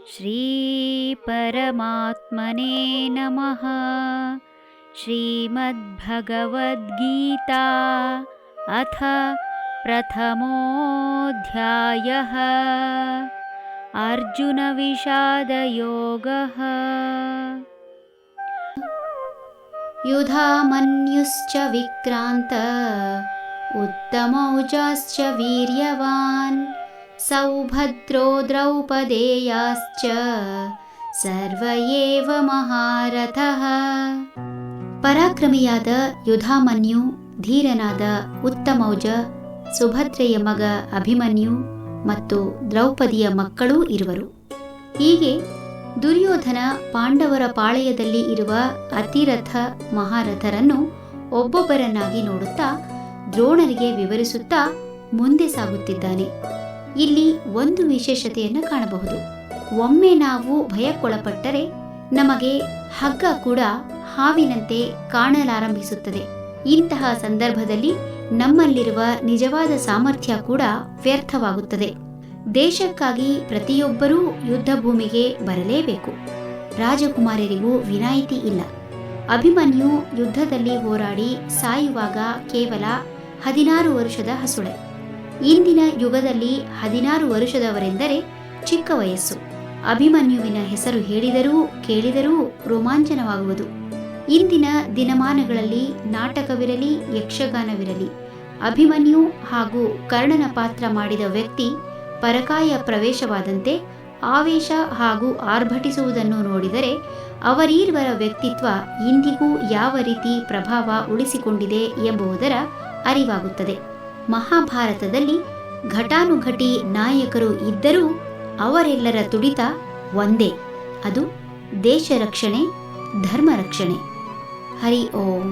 श्रीपरमात्मने नमः। श्रीमद्भगवद्गीता अथ प्रथमोऽध्यायः। अर्जुनविषादयोगः। युधामन्युश्च विक्रान्त उत्तमौजाश्च वीर्यवान् सौभद्रो द्रौपदेयाश्च सर्व एव महारथः। ಪರಾಕ್ರಮಿಯಾದ ಯುಧಾಮನ್ಯು, ಧೀರನಾದ ಉತ್ತಮೌಜ, ಸುಭದ್ರೆಯ ಮಗ ಅಭಿಮನ್ಯು ಮತ್ತು ದ್ರೌಪದಿಯ ಮಕ್ಕಳೂ ಇರುವರು. ಹೀಗೆ ದುರ್ಯೋಧನ ಪಾಂಡವರ ಪಾಳೆಯದಲ್ಲಿ ಇರುವ ಅತಿರಥ ಮಹಾರಥರನ್ನು ಒಬ್ಬೊಬ್ಬರನ್ನಾಗಿ ನೋಡುತ್ತಾ ದ್ರೋಣರಿಗೆ ವಿವರಿಸುತ್ತಾ ಮುಂದೆ ಸಾಗುತ್ತಿದ್ದಾನೆ. ಇಲ್ಲಿ ಒಂದು ವಿಶೇಷತೆಯನ್ನು ಕಾಣಬಹುದು. ಒಮ್ಮೆ ನಾವು ಭಯಕ್ಕೊಳಪಟ್ಟರೆ ನಮಗೆ ಹಗ್ಗ ಕೂಡ ಹಾವಿನಂತೆ ಕಾಣಲಾರಂಭಿಸುತ್ತದೆ. ಇಂತಹ ಸಂದರ್ಭದಲ್ಲಿ ನಮ್ಮಲ್ಲಿರುವ ನಿಜವಾದ ಸಾಮರ್ಥ್ಯ ಕೂಡ ವ್ಯರ್ಥವಾಗುತ್ತದೆ. ದೇಶಕ್ಕಾಗಿ ಪ್ರತಿಯೊಬ್ಬರೂ ಯುದ್ಧ ಭೂಮಿಗೆ ಬರಲೇಬೇಕು. ರಾಜಕುಮಾರರಿಗೂ ವಿನಾಯಿತಿ ಇಲ್ಲ. ಅಭಿಮನ್ಯು ಯುದ್ಧದಲ್ಲಿ ಹೋರಾಡಿ ಸಾಯುವಾಗ ಕೇವಲ 16 ವರ್ಷದ ಹಸುಳೆ. ಇಂದಿನ ಯುಗದಲ್ಲಿ 16 ವರ್ಷದವರೆಂದರೆ ಚಿಕ್ಕ ವಯಸ್ಸು. ಅಭಿಮನ್ಯುವಿನ ಹೆಸರು ಹೇಳಿದರೂ ಕೇಳಿದರೂ ರೋಮಾಂಚನವಾಗುವುದು. ಇಂದಿನ ದಿನಮಾನಗಳಲ್ಲಿ ನಾಟಕವಿರಲಿ, ಯಕ್ಷಗಾನವಿರಲಿ, ಅಭಿಮನ್ಯು ಹಾಗೂ ಕರ್ಣನ ಪಾತ್ರ ಮಾಡಿದ ವ್ಯಕ್ತಿ ಪರಕಾಯ ಪ್ರವೇಶವಾದಂತೆ ಆವೇಶ ಹಾಗೂ ಆರ್ಭಟಿಸುವುದನ್ನು ನೋಡಿದರೆ ಅವರೀರ್ವರ ವ್ಯಕ್ತಿತ್ವ ಇಂದಿಗೂ ಯಾವ ರೀತಿ ಪ್ರಭಾವ ಉಳಿಸಿಕೊಂಡಿದೆ ಎಂಬುದರ ಅರಿವಾಗುತ್ತದೆ. ಮಹಾಭಾರತದಲ್ಲಿ ಘಟಾನುಘಟಿ ನಾಯಕರು ಇದ್ದರೂ ಅವರೆಲ್ಲರ ತುಡಿತ ಒಂದೇ, ಅದು ದೇಶ ರಕ್ಷಣೆ, ಧರ್ಮ ರಕ್ಷಣೆ. ಹರಿ ಓಂ.